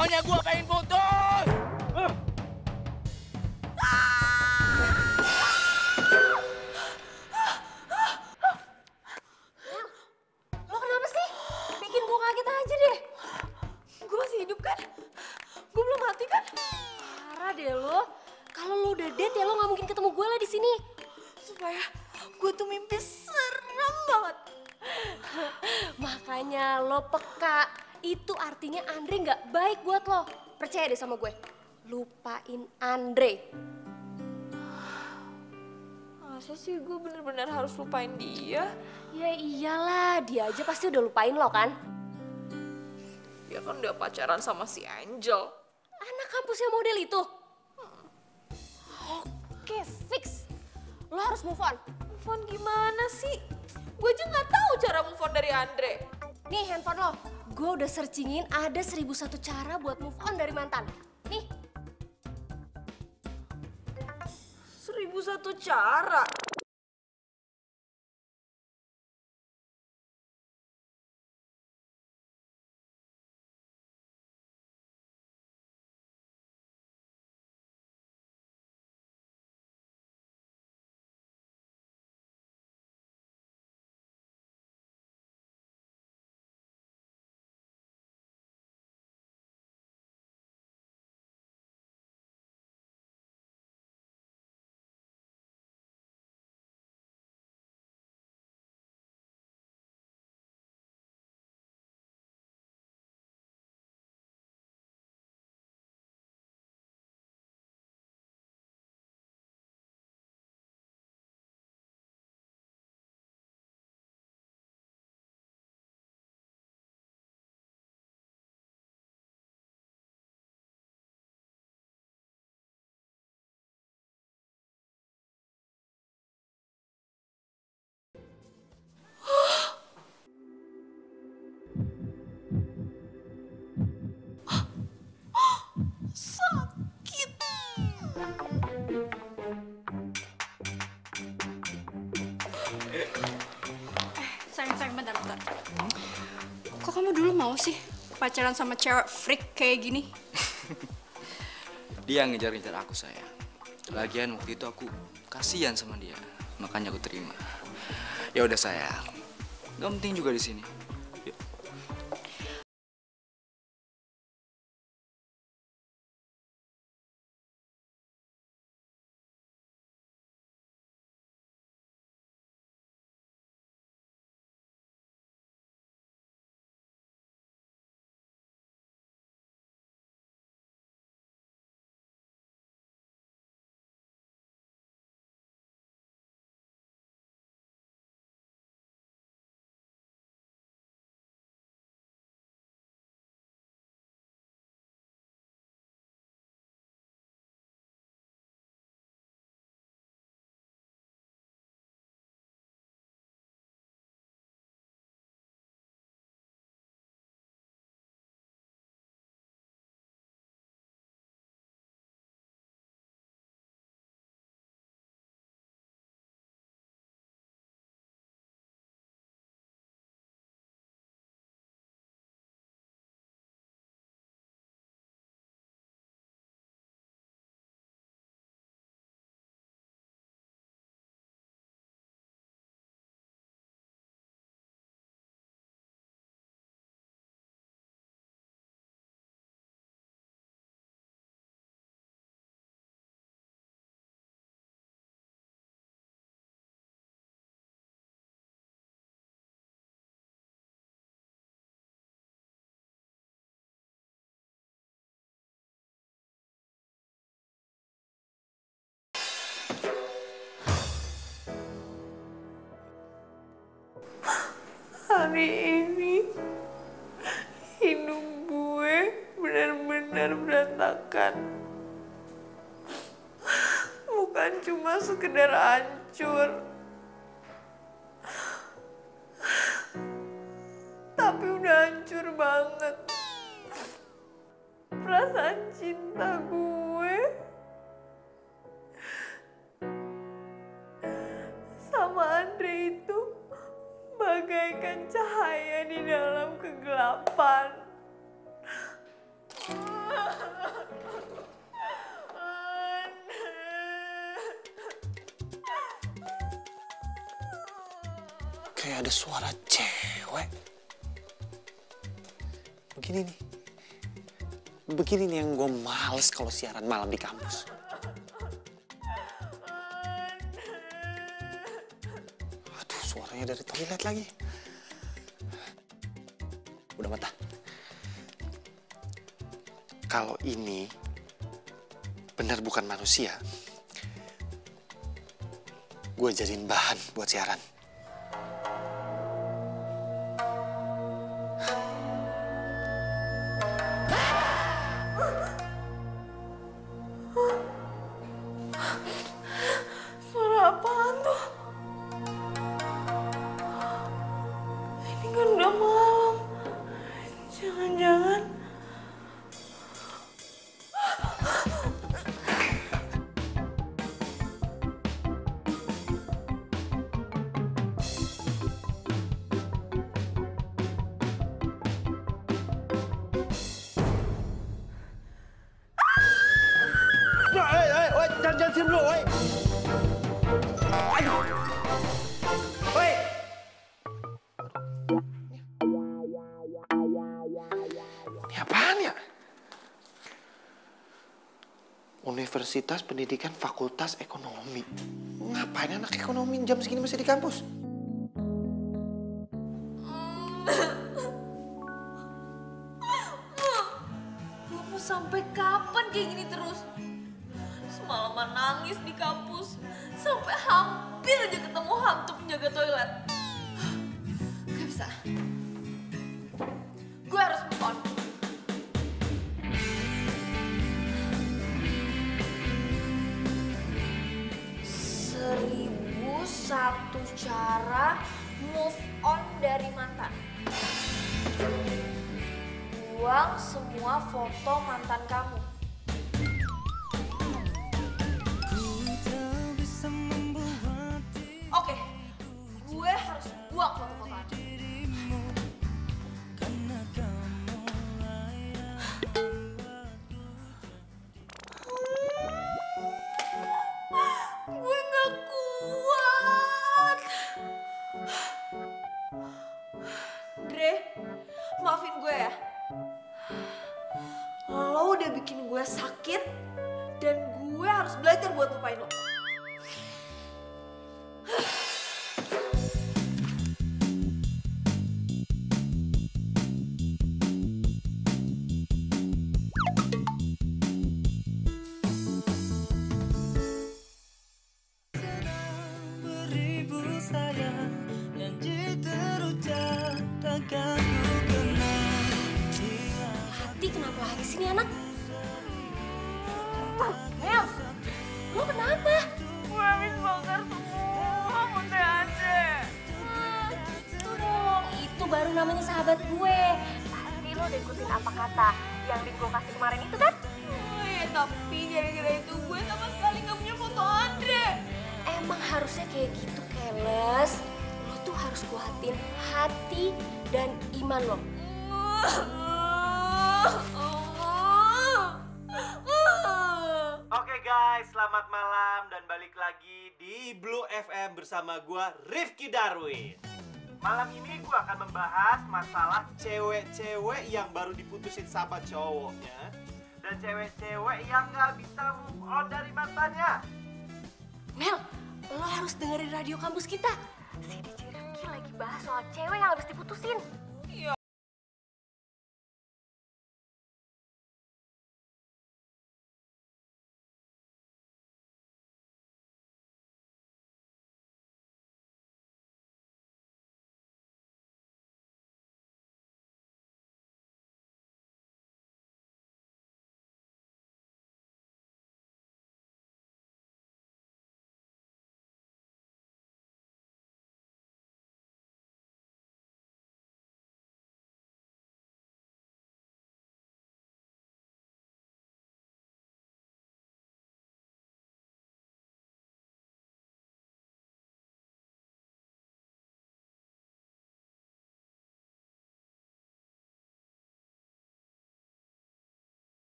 Pokoknya gue pengen putus. Lo kenapa sih? Bikin gue kaget aja deh. Gue masih hidup kan? Gue belum mati kan? Parah deh lo. Kalau lo udah dead ya lo nggak mungkin ketemu gue lah di sini. Supaya gue tuh mimpi serem banget. Makanya lo peka. Itu artinya Andre nggak baik buat lo. Percaya deh sama gue. Lupain Andre. Masa sih gue bener-bener harus lupain dia? Ya iyalah, dia aja pasti udah lupain lo kan? Dia kan udah pacaran sama si Angel. Anak kampusnya model itu. Oke, fix. Lo harus move on. Move on gimana sih? Gue aja nggak tahu cara move on dari Andre. Nih handphone lo. Gue udah searchingin ada 1001 cara buat move on dari mantan. Nih. 1001 cara? Sakit. Sayang, bentar. Kok kamu dulu mau sih pacaran sama cewek freak kayak gini? Dia ngejar-ngejar aku, sayang. Lagian waktu itu aku kasihan sama dia, makanya aku terima. Ya udah sayang, gak penting juga di sini. Yuk. Hari ini hidup gue benar-benar berantakan. Bukan cuma sekedar hancur, tapi udah hancur banget. Perasaan cinta gue sama Andre itu bagaikan cahaya di dalam kegelapan. kayak ada suara cewek. Begini nih yang gue males kalau siaran malam di kampus. Aduh, suaranya dari toilet lagi. Udah mata. Kalau ini benar bukan manusia, gue jadiin bahan buat siaran. Suara apaan tuh? Ini kan udah malam. Jangan-jangan... Jangan cium dulu, woi. Aduh. Woi. Ini apaan ya? Universitas Pendidikan Fakultas Ekonomi. Ngapain anak ekonomi jam segini masih di kampus? Gue mau sampai kapan kayak gini terus? Semalaman nangis di kampus, sampai hampir aja ketemu hantu penjaga toilet. Gak bisa. Gue harus move on. Seribu satu cara move on dari mantan. Buang semua foto mantan kamu. Oke, gue harus buang foto-foto Anda. Gue gak kuat. Dre, maafin gue ya. Lo udah bikin gue sakit dan gue harus belajar buat lupain lo. Hati kenapa lagi sih nih anak? Mel, lo kenapa? Gue habis bakar semua muda Andre. Itu dong, itu baru namanya sahabat gue. Pasti lo udah ikutin apa kata yang Rin gue kasih kemarin itu kan? Tapi gara-gara itu gue sama sekali gak punya foto Andre. Emang harusnya kayak gitu, Keles. Lo tuh harus kuatin hati dan iman lo. Oke guys, selamat malam dan balik lagi di Blue FM bersama gua Rifki Darwin. Malam ini gua akan membahas masalah cewek-cewek yang baru diputusin sama cowoknya dan cewek-cewek yang gak bisa move on dari mantannya. Mel, lo harus dengerin radio kampus kita. Si DJ Rifki lagi bahas soal cewek yang habis diputusin.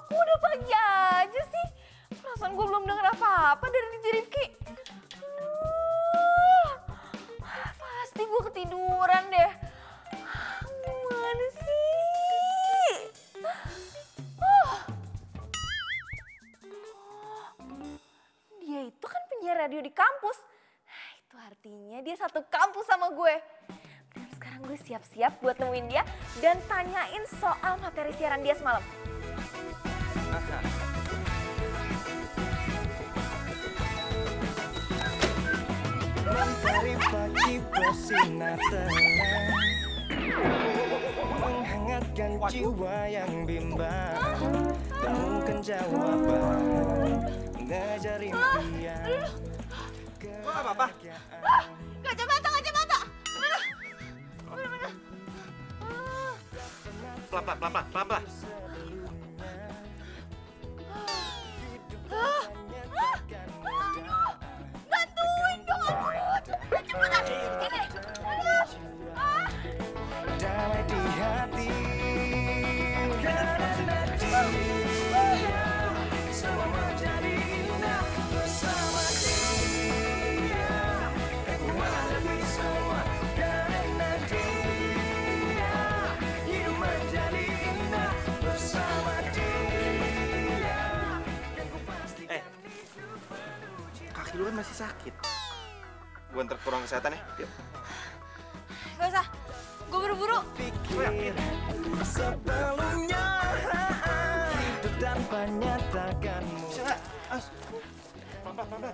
Kok udah pagi aja sih? Perasaan gue belum denger apa-apa dari DJ Rifki. Pasti gue ketiduran deh. Gimana sih? Dia itu kan penyiar radio di kampus. Itu artinya dia satu kampus sama gue. Dan sekarang gue siap-siap buat nemuin dia dan tanyain soal materi siaran dia semalam. Mencari pagi bersinar terang, menghangatkan jiwa yang bimbang, temukan jawaban, mengejar impian. Kok gak apa-apa? Kacamata! Pelan-pelan. Bantuin dong aku! Cepetan! Ini! Damai di hati, karena dia semua menjadi indah bersama dia. Aku mengalami semua karena dia, hidup menjadi indah bersama dia. Kaki lu kan masih sakit. Gue antar ke ruang kesehatan ya. Yuk. Gak usah, gue buru-buru. Pikir sebelumnya hidup tanpa nyatakanmu. Bisa nggak? As. Pelan-pelan.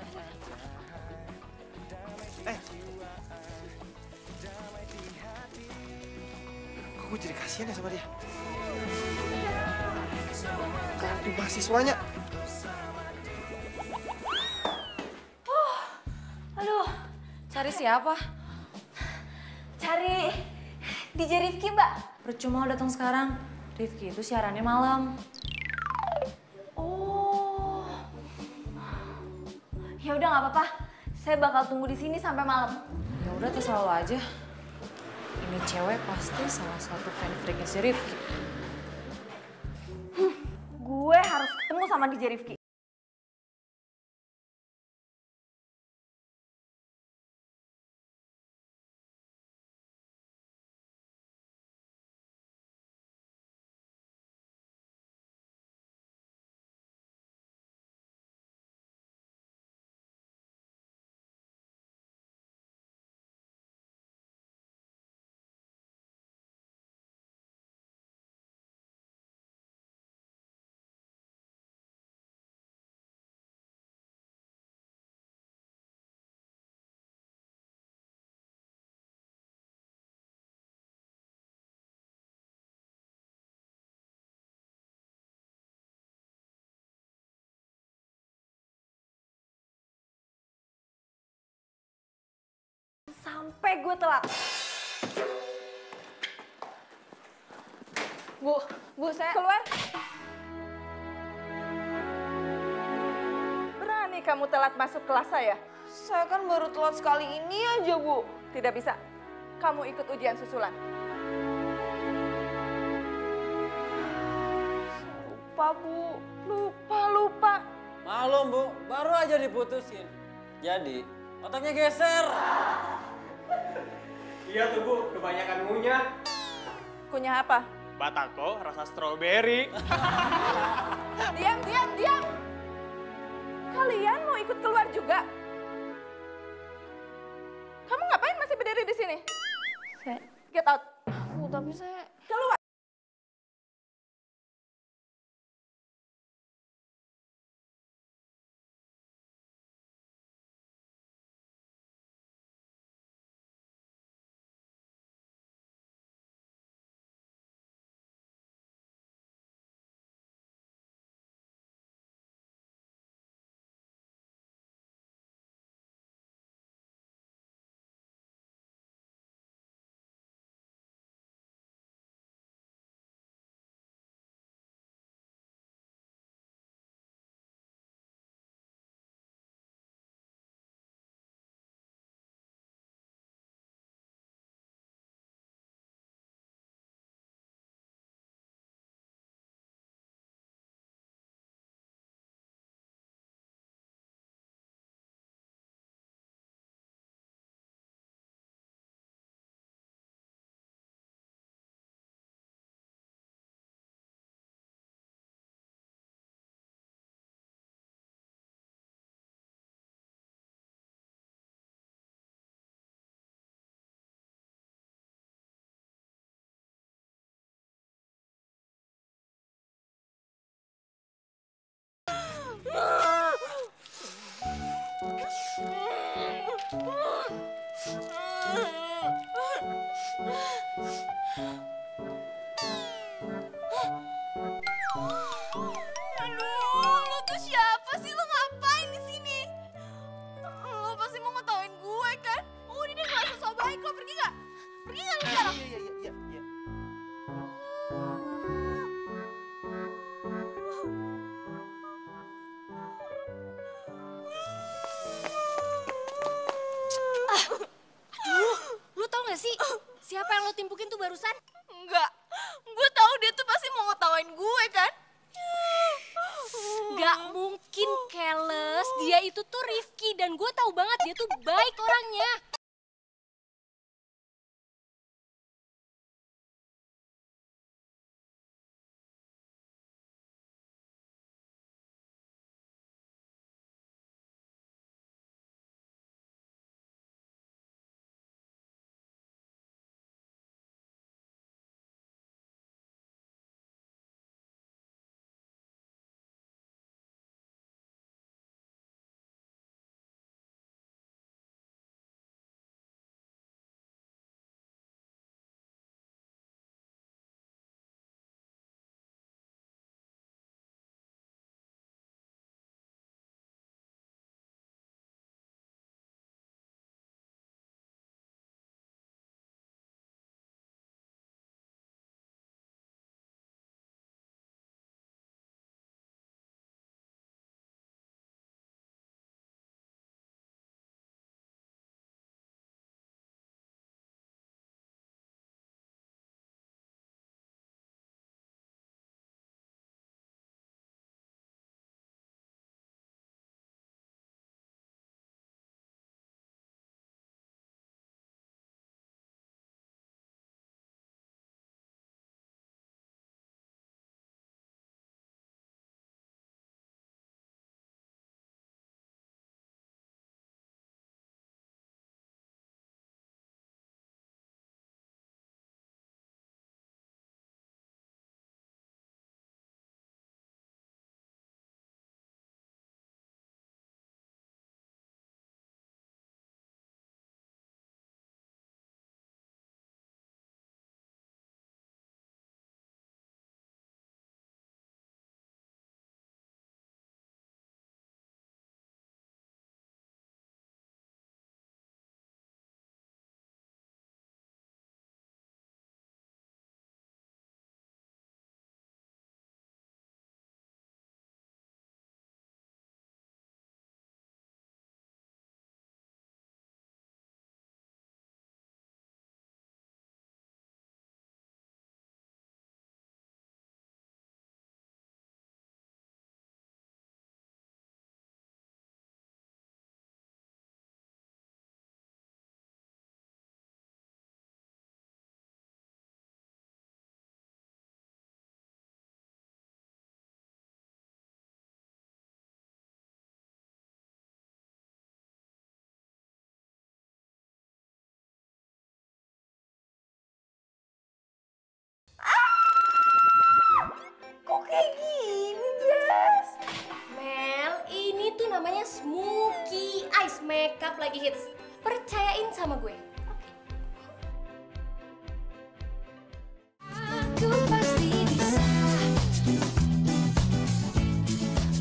Kok gue jadi kasihan ya sama dia? Kartu mahasiswanya. Aduh, cari siapa? Cari DJ Rifki, Mbak. Percuma lo datang sekarang. Rifki itu siarannya malam. Oh. Ya udah nggak apa-apa. Saya bakal tunggu di sini sampai malam. Ya udah terserah lo aja. Ini cewek pasti salah satu fan freaknya si Rifki. Gue harus ketemu sama DJ Rifki. Sampai gue telat. Bu, saya keluar. Berani kamu telat masuk kelas saya? Saya kan baru telat sekali ini aja, Bu. Tidak bisa. Kamu ikut ujian susulan. Lupa, Bu. Lupa. Maklum, Bu. Baru aja diputusin. Jadi, otaknya geser. Iya tuh Bu, kebanyakan ngunyah. Kunyah apa? Batako rasa stroberi. Diam. Kalian mau ikut keluar juga? Kamu ngapain masih berdiri di sini? Get out. Bu, tapi saya... Keluar. Aduh, lu tuh siapa sih? Lu ngapain di sini? Lu pasti mau ngetawain gue kan? Oh, ini dia nggak sosok baik. Lo pergi nggak? Pergi nggak lu sekarang? Iya. Lu tau gak sih siapa yang lo timpukin tuh barusan? Enggak. Gue tahu dia tuh pasti mau ngetawain gue kan? Gak mungkin, Keles. Dia itu tuh Rifki dan gue tahu banget dia tuh baik orangnya. Kok kayak gini, Jess? Mel, ini tuh namanya Smoky Eyes Makeup lagi hits. Percayain sama gue. Aku pasti bisa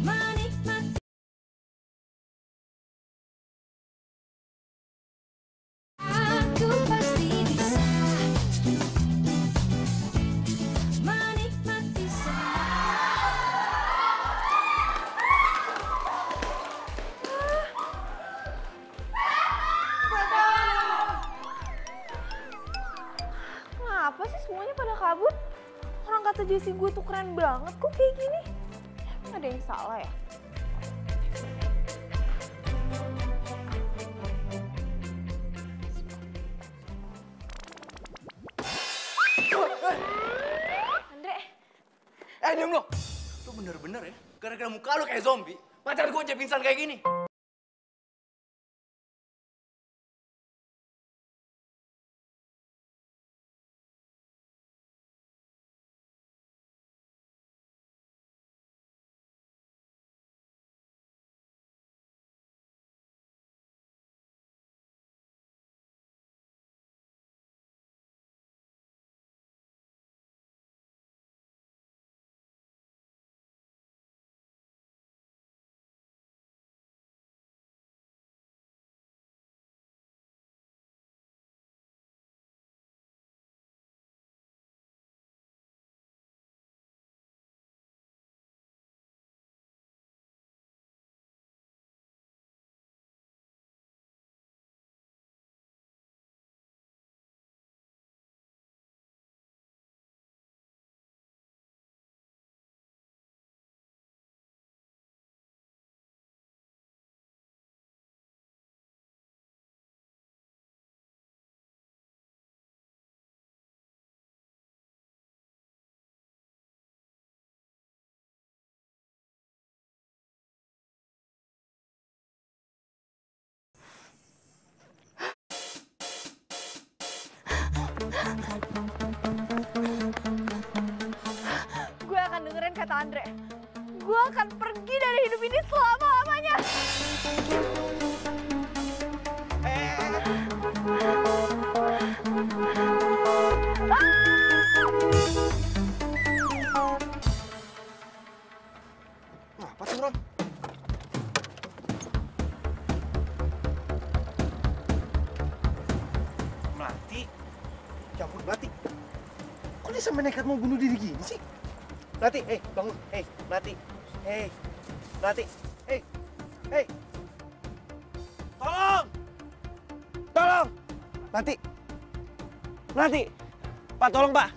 menikmati. Aku pasti bisa menikmati Kenapa sih semuanya pada kabur? Orang kata Jessie gue tuh keren banget, kok kayak gini? Emang ada yang salah ya? Andre, Diam lo. Lu bener-bener ya, gara-gara muka lu kayak zombie, pacar gue aja pingsan kayak gini. kata Andre. Gue akan pergi dari hidup ini selama-lamanya. Apa sih orang? Melati. Ya ampun, Melati. Kok dia sampai nekat mau bunuh diri gini sih? Melati, bangun. Melati. Melati. Hei. Tolong! Tolong! Melati. Melati. Pak, tolong, Pak.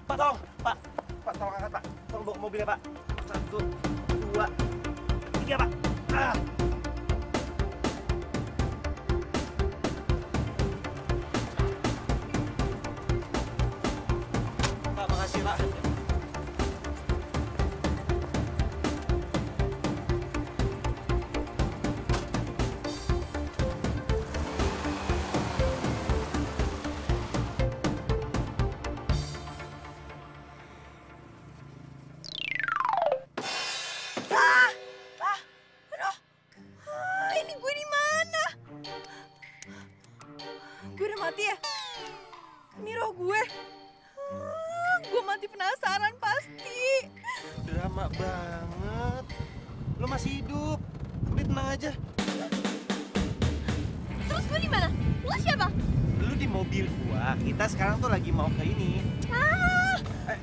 Pak, tolong. Pak, tolong angkat, Pak. Tolong bawa ke mobilnya, Pak. 1, 2, 3, Pak. Pak, makasih, Pak. Ini gue di mana? Gue udah mati ya? Ini roh gue. Gue mati penasaran pasti. Drama banget. Lo masih hidup. Udah tenang aja. Terus gue di mana? Lo siapa? Lu di mobil gua. Kita sekarang tuh lagi mau ke ini.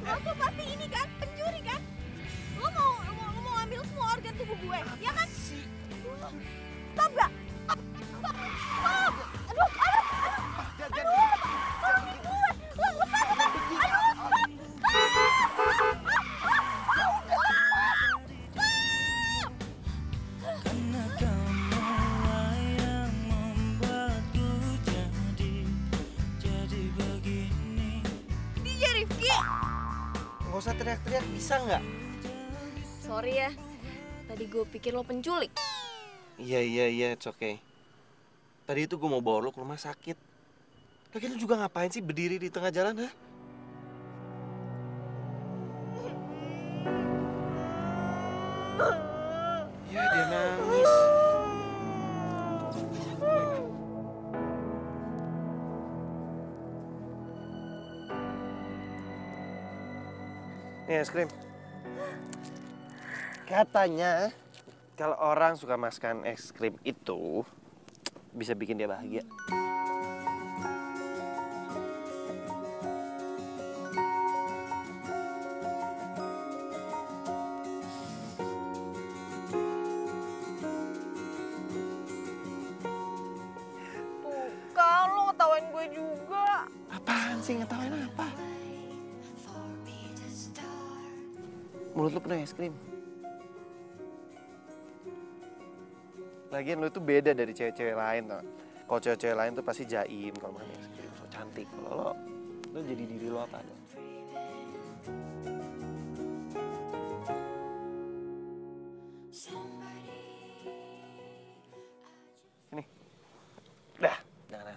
Lo tuh pasti ini kan, pencuri kan? Lo mau ambil semua organ tubuh gue, ya kan? Stop gak? Stop! Aduh! Tolongin gue! Lo lepas! Aduh! Stop! Karena kamulah yang membuatku jadi begini. DJ Rifki! Nggak usah teriak-teriak, bisa nggak? Sorry ya, tadi gue pikir lo penculik. Iya, it's okay. Tadi itu gue mau bawa lo ke rumah sakit. Lagi lu juga ngapain sih berdiri di tengah jalan, ha? Ya, dia nangis. Nih, es krim. Katanya, kalau orang suka makan es krim itu, bisa bikin dia bahagia. Tuh, kalau ngetawain gue juga. Apaan sih, ngetawain apa? Mulut lu penuh es krim. Lagian lu tuh beda dari cewek-cewek lain, tau. Kalau cewek-cewek lain tuh pasti jaim kalau makan es krim, so cantik. Kalau lo jadi diri lo apa dong? Sini. Dah, jangan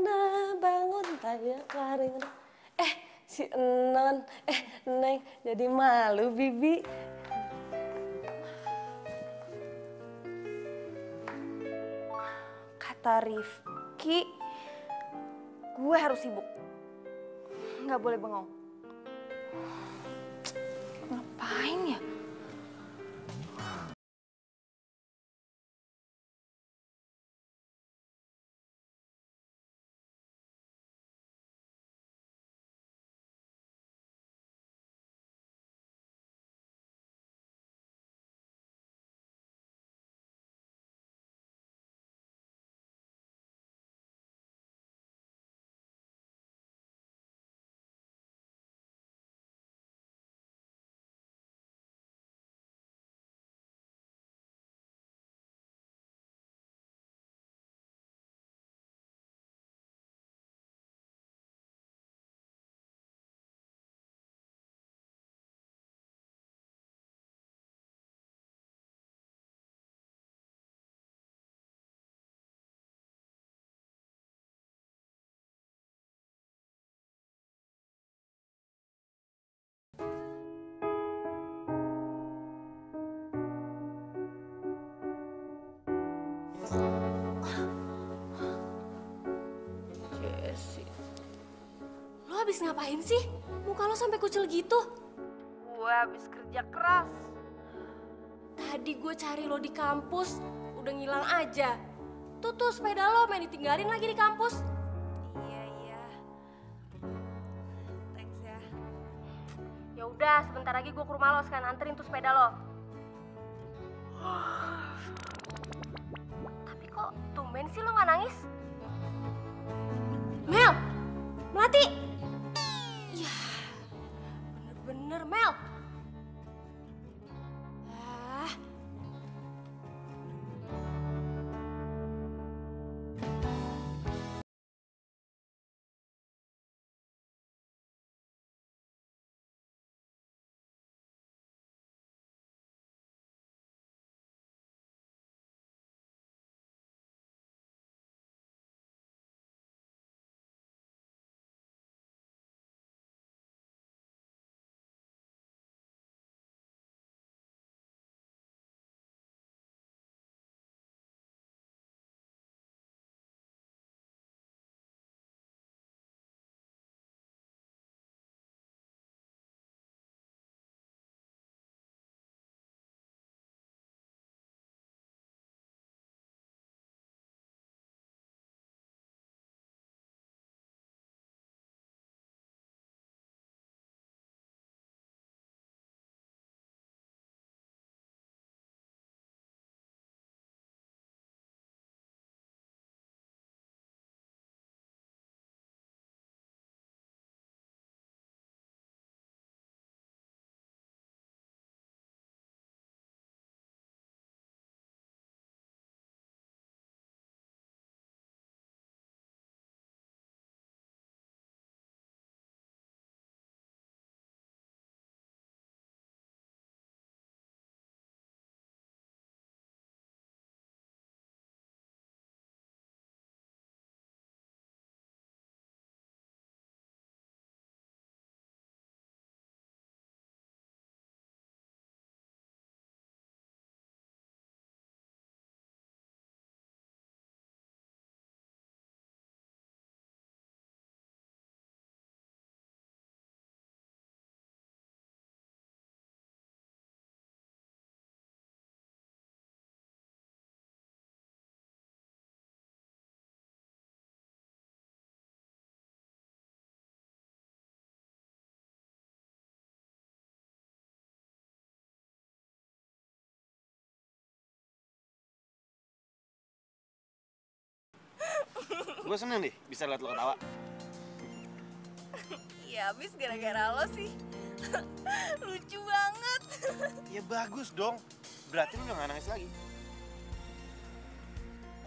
Nana bangun tanya karing. Si Enon, Neng jadi malu Bibi. Kata Rifki, gue harus sibuk. Nggak boleh bengong. Ngapain ya? Jesse. Lo habis ngapain sih? Muka lo sampai kucel gitu. Gue habis kerja keras. Tadi gue cari lo di kampus, udah ngilang aja. Tuh sepeda lo main ditinggalin lagi di kampus. Iya. Thanks ya. Ya udah, sebentar lagi gue ke rumah lo sekarang anterin tuh sepeda lo. Tapi kok tumben sih lo nggak nangis? Mel, Melati. Ya, bener-bener Mel. Gue seneng deh bisa liat lo ketawa. Ya abis gara-gara lo sih. Lucu banget. Ya bagus dong. Berarti lo udah gak nangis lagi.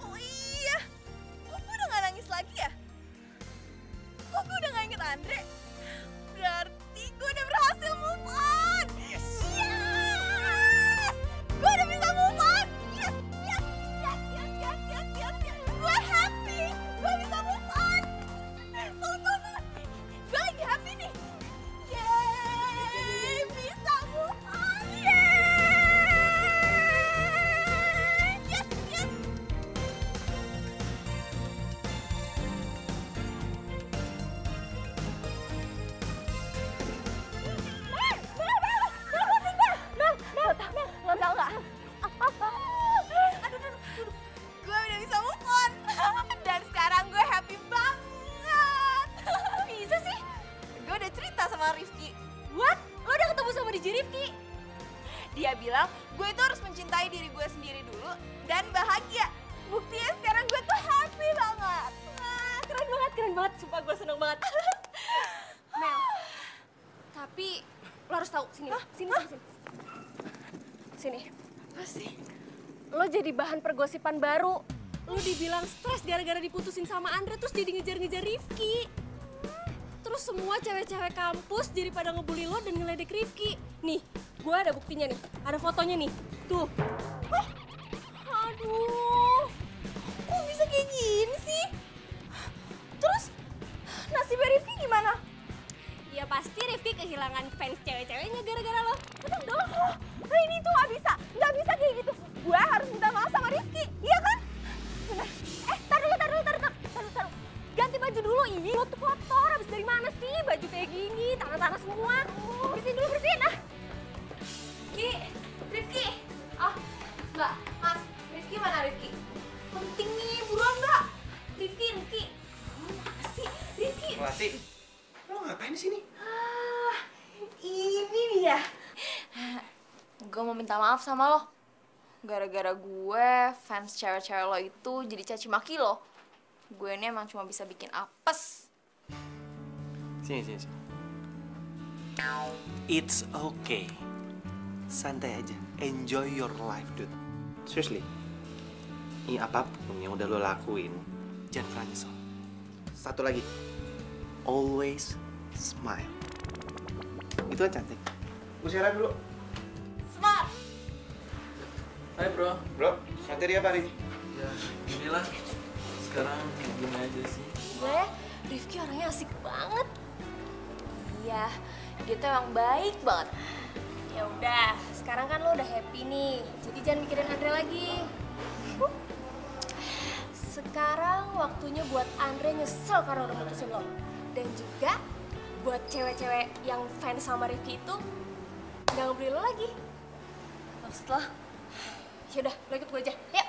Oh iya. Kok gue udah gak nangis lagi ya? Kok gue udah gak inget Andre? Berarti gue udah berhasil move on. Yes! Gue udah bisa move on. Yes! Gue happy. Gue bisa move on. Rifki. Dia bilang gue itu harus mencintai diri gue sendiri dulu dan bahagia. Buktinya sekarang gue tuh happy banget. Wah, keren banget. Sumpah gue seneng banget. Mel, tapi lo harus tahu, sini. Apa sih? Lo jadi bahan pergosipan baru. Lo dibilang stres gara-gara diputusin sama Andre, terus jadi ngejar-ngejar Rifki. Terus semua cewek-cewek kampus jadi pada ngebully lo dan ngeledek Rifki. Nih, gue ada buktinya nih. Ada fotonya nih. Tuh. Aduh, kok bisa kayak gini sih? Terus nasibnya Rifki gimana? Ya pasti Rifki kehilangan fans cewek-ceweknya gara-gara lo. Betul dong. Nah ini tuh nggak bisa kayak gitu. Gue harus minta maaf sama Rifki, iya kan? Bener. Taruh. Ganti baju dulu, ini lo tuh kotor. Habis dari mana sih baju kayak gini? Tanah-tanah semua. Bersihin ah. Rifki. Ah, Mbak, Mas, Rifki mana Rifki? Penting nih, buruan Mbak. Rifki. Mana sih? Rifki. Melati, lo ngapain di sini? Ini dia. Gue mau minta maaf sama lo. Gara-gara gue, fans cewek-cewek lo itu jadi caci maki lo. Gue ini emang cuma bisa bikin apes. Sini. It's okay. Santai aja. Enjoy your life, dude. Seriously. Ini apapun yang udah lo lakuin, jangan pernah nyesel. Satu lagi. Always smile. Itu kan cantik. Gue siaran dulu. Smart. Hai bro. Bro, materi apa nih? Ya, inilah. Sekarang gini aja sih. Gue, Rifki orangnya asik banget. Iya, dia tuh emang baik banget. Ya udah, sekarang kan lo udah happy nih, jadi jangan mikirin Andre lagi. Sekarang waktunya buat Andre nyesel karena udah mutusin lo. Dan juga buat cewek-cewek yang fans sama Rifki itu nggak ngebeli lo lagi. Maksud lo? Yaudah, lo ikut gue aja, yuk.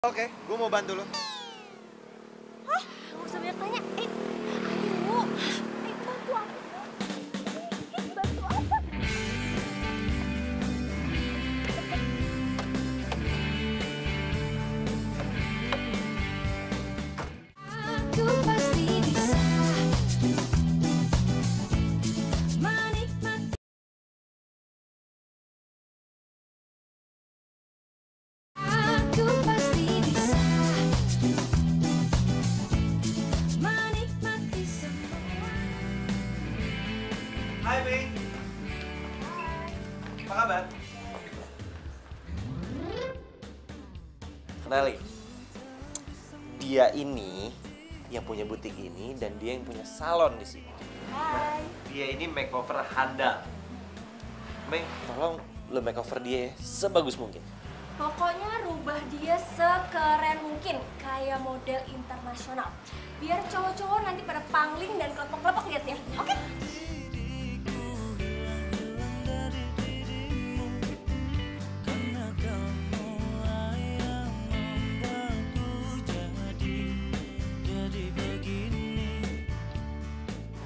Oke, gue mau bantu lo. Hah? Gak usah banyak tanya. Ayo. Bantu aku. Hai, Pi. Apa kabar? Kenalin. Dia ini yang punya butik ini dan dia yang punya salon di sini. Hai. Dia ini makeover handal. Mei, tolong lo makeover dia ya, sebagus mungkin. Pokoknya rubah dia sekeren mungkin, kayak model internasional. Biar cowok-cowok nanti pada pangling dan kelepok-kelepok liatnya, oke?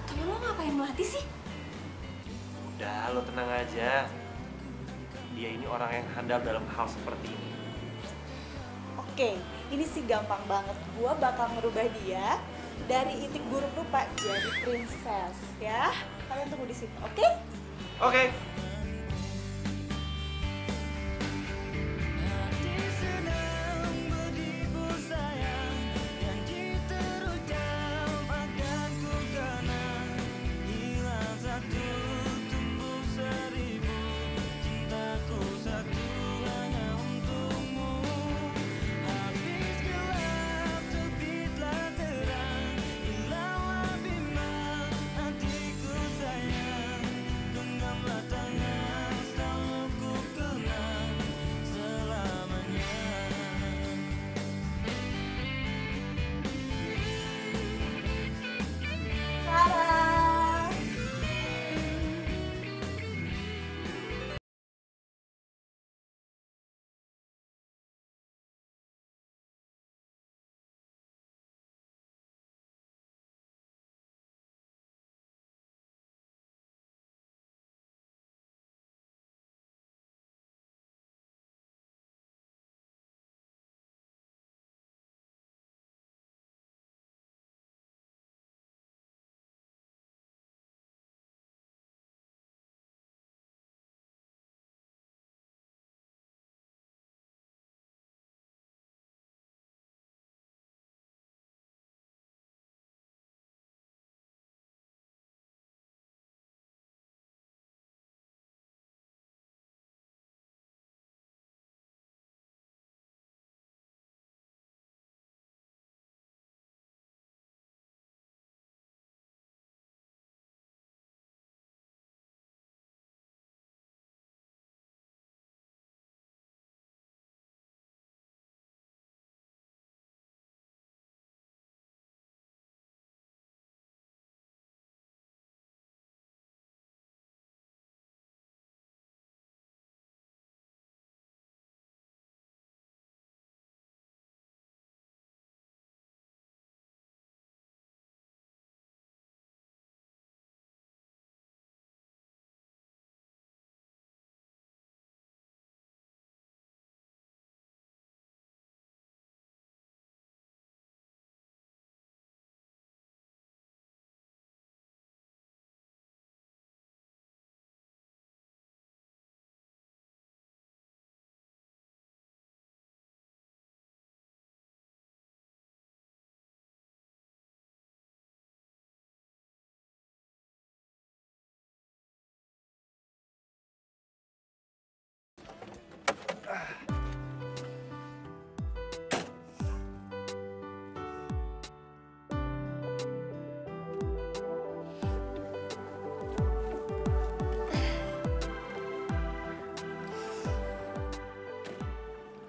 Temen lo ngapain mati sih? Udah, lo tenang aja. Dia ini orang yang handal dalam hal seperti ini. Oke, ini sih gampang banget. Gua bakal ngerubah dia dari itik buruk rupa jadi princess ya. Kalian tunggu di sini, oke? Oke.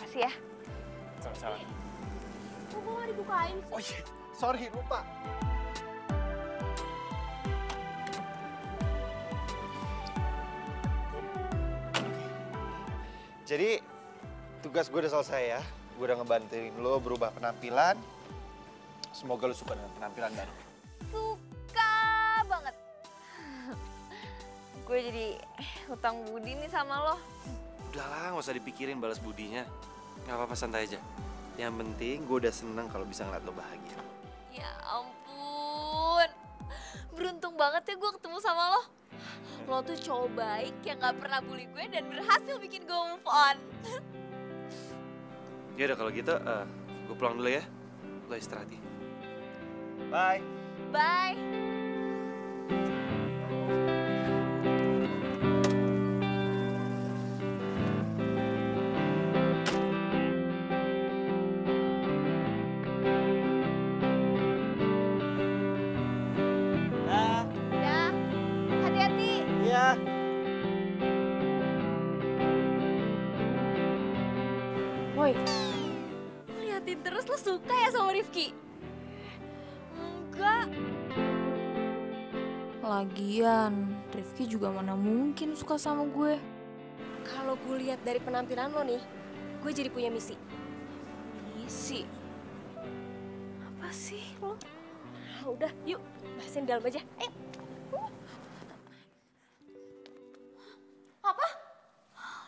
Makasih ya. Sama-sama. Kok nggak dibukain sih? Oh iya, sorry lupa. Jadi tugas gue udah selesai ya. Gue udah ngebantuin lo berubah penampilan. Semoga lo suka dengan penampilan baru. Suka banget. Gue jadi hutang budi nih sama lo. Udahlah, nggak usah dipikirin balas budinya. Nggak apa-apa, santai aja. Yang penting gue udah seneng kalau bisa ngeliat lo bahagia. Ya ampun. Beruntung banget ya gue ketemu sama lo. Lo tuh cowok baik yang gak pernah bully gue dan berhasil bikin gue move on. Ya udah kalau gitu, gue pulang dulu ya. Lo istirahat ya. Bye. Bye. Terus lo suka ya sama Rifki? Enggak. Lagian, Rifki juga mana mungkin suka sama gue. Kalau gue lihat dari penampilan lo nih, gue jadi punya misi. Misi? Apa sih lo? Nah, udah, yuk bahasin di dalam aja. Ayo. Apa?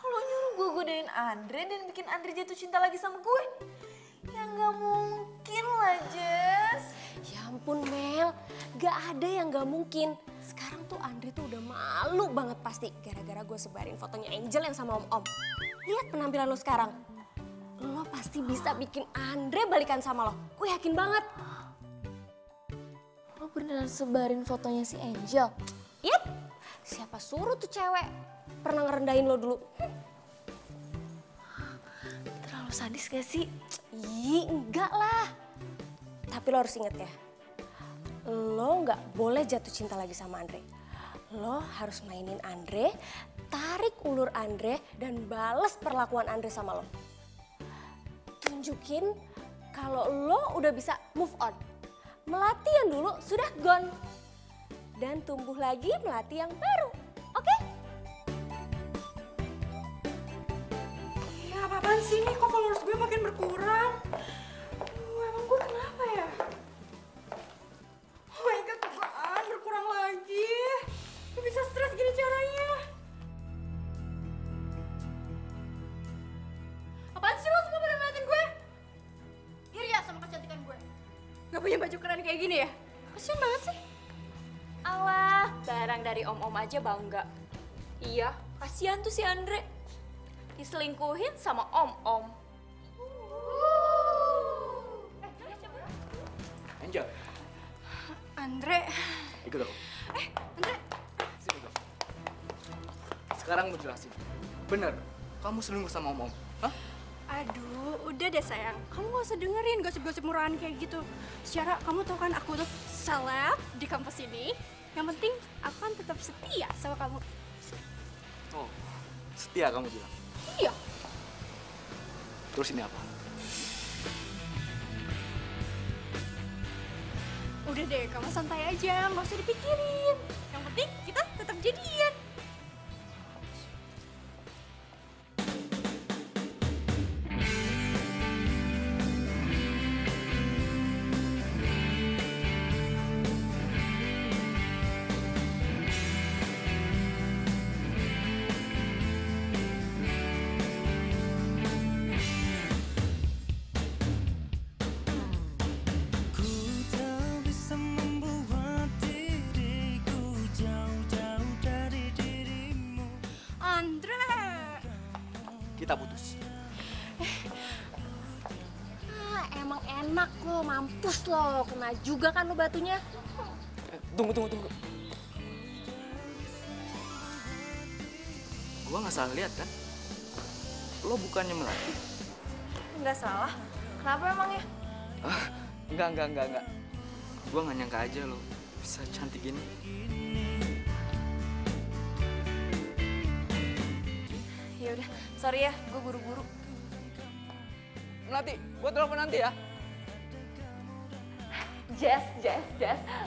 Lo nyuruh gue godain Andre dan bikin Andre jatuh cinta lagi sama gue? Ya nggak mungkin lah, Jess. Ya ampun Mel, gak ada yang gak mungkin. Sekarang tuh Andre tuh udah malu banget pasti gara-gara gue sebarin fotonya Angel yang sama om-om. Lihat penampilan lo sekarang. Lo pasti bisa bikin Andre balikan sama lo. Gue yakin banget. Lo beneran sebarin fotonya si Angel? Yap, siapa suruh tuh cewek pernah ngerendahin lo dulu. Terlalu sadis gak sih? Ih, enggak lah. Tapi lo harus inget ya, lo nggak boleh jatuh cinta lagi sama Andre. Lo harus mainin Andre, tarik ulur Andre, dan bales perlakuan Andre sama lo. Tunjukin kalau lo udah bisa move on. Melati yang dulu sudah gone. Dan tumbuh lagi melati yang baru. Oke? Ya apa-apaan sih nih, kok followers gue makin berkurang? Emang gue kenapa ya? Oh my god, apaan berkurang lagi? Gue bisa stres gini caranya. Apaan sih lo semua pada ngeliatin gue? Iri ya sama kecantikan gue. Gak punya baju keren kayak gini ya? Kasian banget sih. Alah, barang dari om-om aja bangga. Iya, kasihan tuh si Andre. Diselingkuhin sama om-om. Angel, Andre. ikut aku. Andre. Sini dong. Sekarang mau jelasin. Bener, kamu selingkuh sama om-om? Hah? Aduh, udah deh sayang. Kamu gak usah dengerin gosip-gosip murahan kayak gitu. Secara kamu tau kan aku tuh seleb di kampus ini. Yang penting aku kan tetap setia sama kamu. Oh, setia kamu bilang? Iya. Terus ini apa? Udah deh, kamu santai aja, gak usah dipikirin. Yang penting kita tetap jadian. Kita putus. Emang enak lo, mampus lo. Kena juga kan lo batunya. Tunggu. Gua nggak salah lihat kan? Lo bukannya Melati? Nggak salah. Kenapa emangnya? Enggak. Gua nggak nyangka aja lo bisa cantik gini. Ya udah, sorry ya, gue buru-buru. Melati, gua telepon nanti ya. Jess,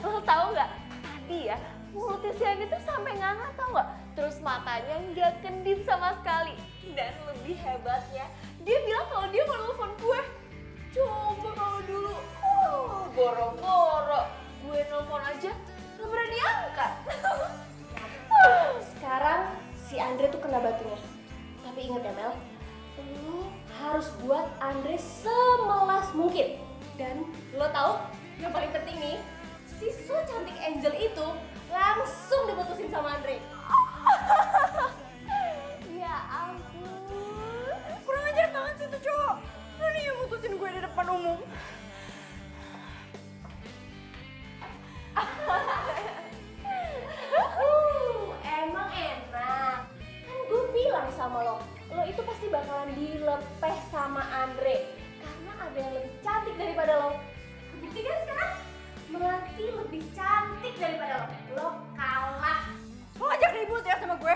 lo tau nggak? Tadi ya, mulutnya si Andi tuh sampai nganga tau nggak? Terus matanya nggak kedip sama sekali. Dan lebih hebatnya, dia bilang kalau dia mau nelfon gue. Coba kalau dulu, boro-boro gue nelfon aja, nggak berani angkat. Sekarang si Andre tuh kena batunya. Tapi ingat ya Mel, lo harus buat Andre semelas mungkin. Dan lo tahu yang paling penting nih, si so cantik Angel itu langsung diputusin sama Andre. Ya ampun. Kurang ajar banget sih tuh cowok. Berani yang mutusin gue di depan umum. Emang enak. Kan gue bilang sama lo itu pasti bakalan dilepeh sama Andre. Karena ada yang lebih cantik daripada lo. Buktikan sekarang, Melati lebih cantik daripada lo. Lo kalah. Lo ngajak ribut ya sama gue.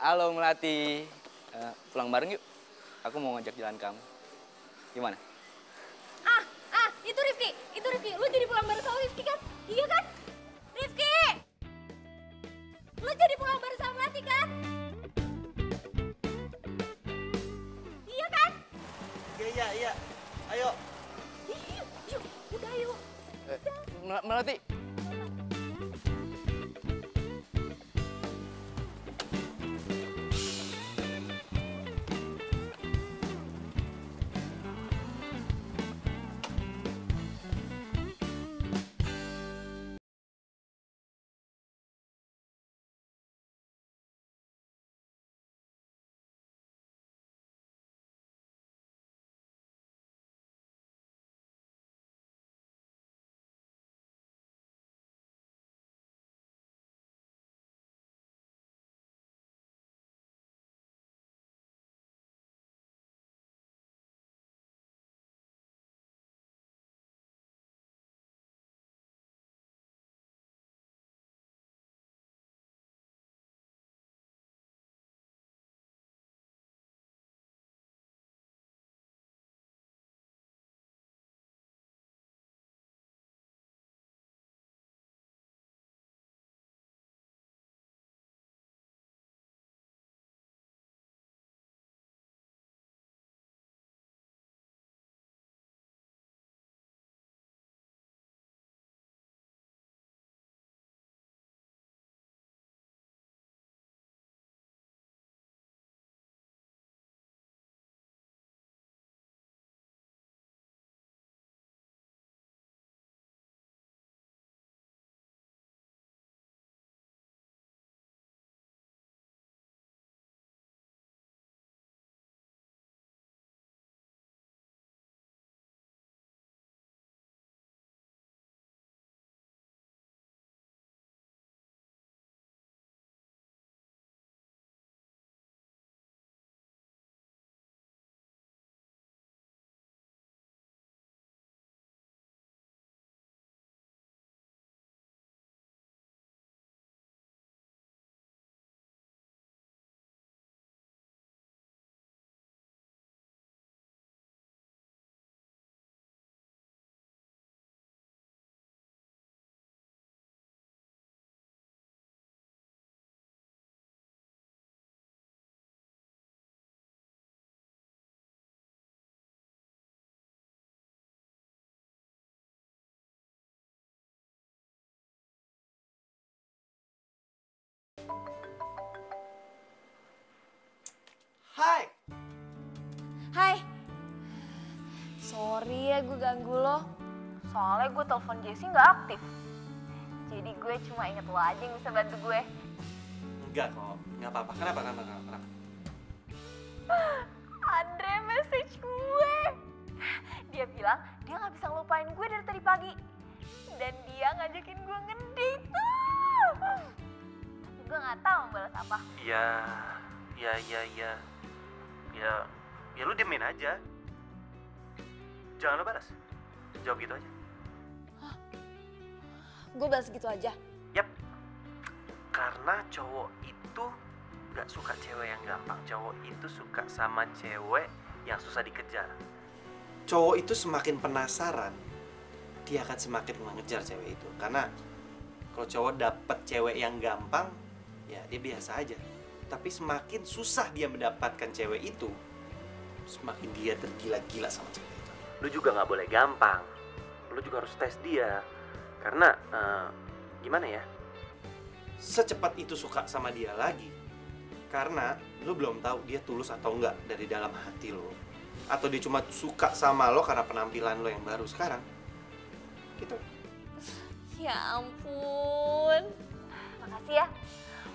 Halo Melati. Pulang bareng yuk. Aku mau ngajak jalan kamu. Gimana? Itu Rifki. Lu jadi pulang bareng sama Rifki kan? Iya kan? Rifki! Lu jadi pulang bareng sama Melati kan? Iya kan? Iya. Ayo. Yuk, udah yuk. Melati. Hai. Hai. Sorry ya gue ganggu lo. Soalnya gue telepon Jessie nggak aktif. Jadi gue cuma inget lo aja yang bisa bantu gue. Enggak kok, nggak apa-apa. Kenapa? Andre message gue. Dia bilang dia nggak bisa ngelupain gue dari tadi pagi. Dan dia ngajakin gue ngedate. Gue nggak tahu mau balas apa. Ya lu diemin aja. Jangan lu balas. Jawab gitu aja. Gue balas gitu aja. Yap. Karena cowok itu gak suka cewek yang gampang. Cowok itu suka sama cewek yang susah dikejar. Cowok itu semakin penasaran, dia akan semakin mengejar cewek itu. Karena kalau cowok dapet cewek yang gampang, ya dia biasa aja. Tapi semakin susah dia mendapatkan cewek itu, semakin dia tergila-gila sama cewek itu. Lu juga gak boleh gampang. Lu juga harus tes dia. Karena, gimana ya? Secepat itu suka sama dia lagi. Karena lu belum tahu dia tulus atau enggak dari dalam hati lo. Atau dia cuma suka sama lo karena penampilan lo yang baru sekarang. Gitu. Ya ampun. Makasih ya.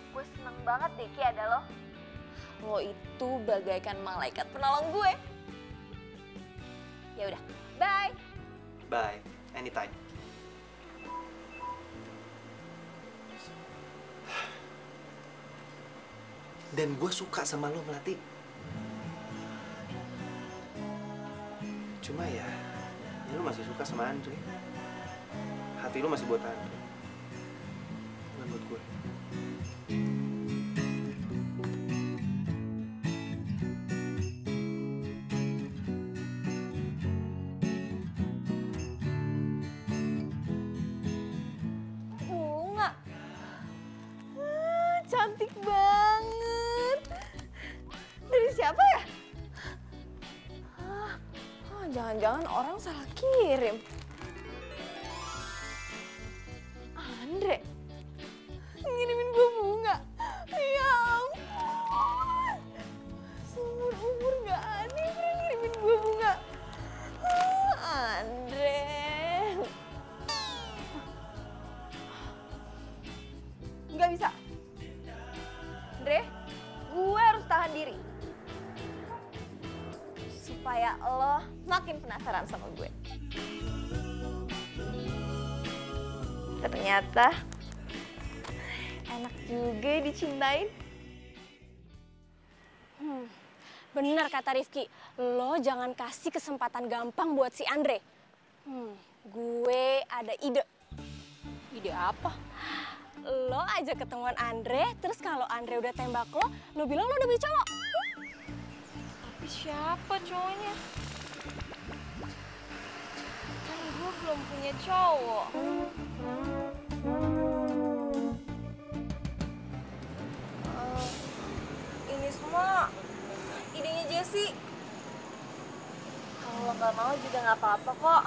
Gue seneng banget deh Ki ada lo. Lo itu bagaikan malaikat penolong gue. Ya udah, bye. Bye, anytime. Dan gue suka sama lo, Melati. Cuma ya lo masih suka sama Andre. Hati lo masih buat Andre, bukan buat gue. baik banget. Dari siapa ya? Jangan-jangan orang salah kirim. Andre ngirimin gue bunga. Ya ampun, seumur umur gak ada yang pernah ngirimin gue bunga. Andre. Nggak bisa. Andre, gue harus tahan diri. Supaya lo makin penasaran sama gue. Ternyata enak juga dicintain. Bener kata Rifki, lo jangan kasih kesempatan gampang buat si Andre. Gue ada ide. Ide apa? Lo aja ketemuan Andre, terus kalau Andre udah tembak lo bilang lo udah punya cowok. Tapi siapa cowoknya? Kan gue belum punya cowok. Ini semua idenya Jessie. Kalau lo nggak mau juga nggak apa-apa kok.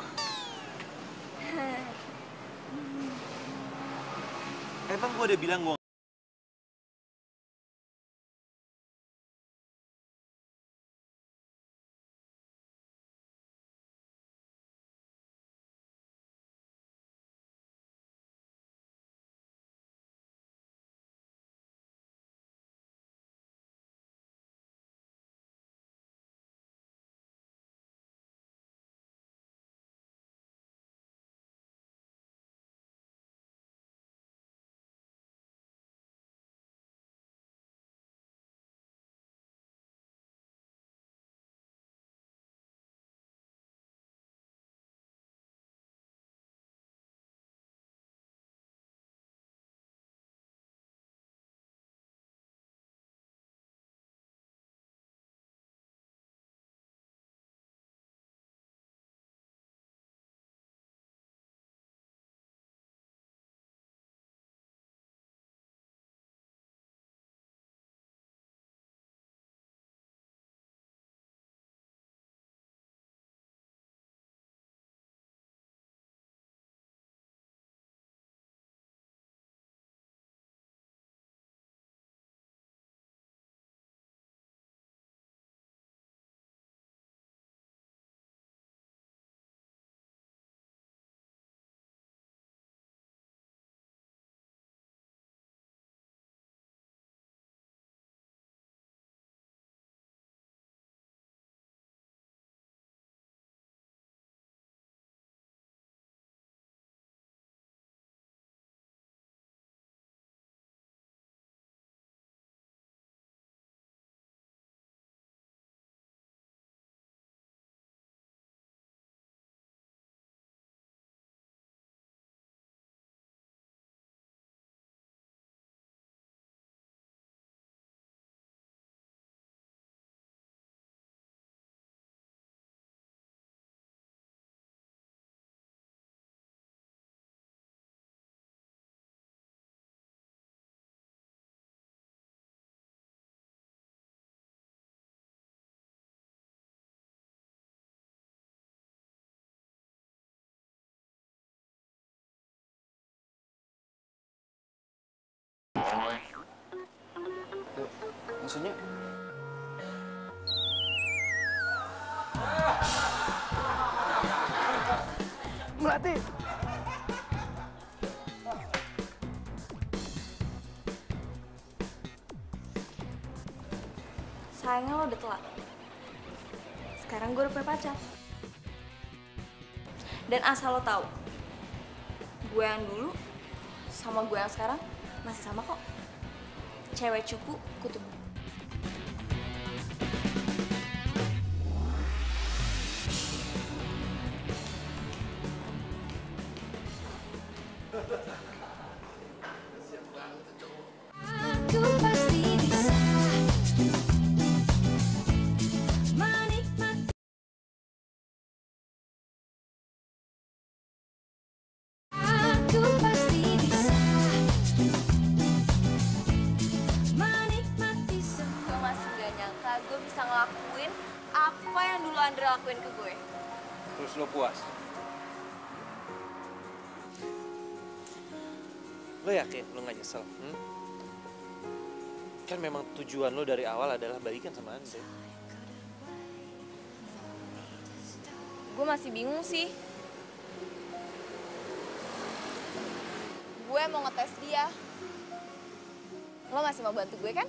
Emang gue udah bilang gue maksudnya Melati. Sayangnya lo udah telat. Sekarang gue udah punya pacar. Dan asal lo tahu, gue yang dulu sama gue yang sekarang masih sama kok. Cewek cupu, kutu. Aku pasti bisa menikmati. Aku pasti bisa ngelakuin apa yang dulu Andre lakuin ke gue. Terus lo puas? Lo yakin lo gak nyesel? Kan memang tujuan lo dari awal adalah balikan sama Andre. Gue masih bingung sih. Gue mau ngetes dia. Lo masih mau bantu gue kan?